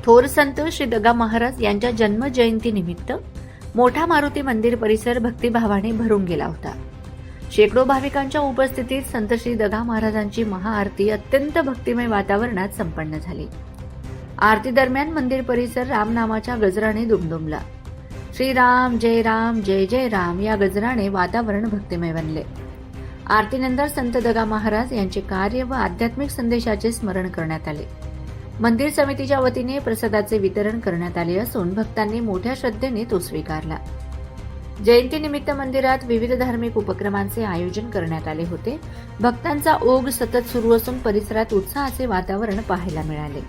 थोर संत श्री दगा महाराज यांच्या जन्म जयंतीनिमित्त मोठा मारुती मंदिर परिसर भक्तिभावाने भरून गेला होता। शेकडो भाविकांच्या उपस्थितीत संत श्री दगा महाराजांची महाआरती अत्यंत भक्तिमय वातावरणात संपन्न झाली। आरती दरम्यान मंदिर परिसर रामनामाच्या गजराने दुमदुमला। श्रीराम जय जय राम या गजराने वातावरण भक्तिमय बनले। आरतीनंतर संत दगा महाराज यांचे कार्य व आध्यात्मिक संदेशाचे स्मरण करण्यात आले। मंदिर समितीच्या वतीने प्रसादाचे वितरण करण्यात आले असून भक्तांनी मोठ्या श्रद्धेने तो स्वीकारला। जयंतीनिमित्त मंदिरात विविध धार्मिक उपक्रमांचे आयोजन करण्यात आले होते। भक्तांचा ओघ सतत सुरू असून परिसरात उत्साहाचे वातावरण पाहायला मिळाले।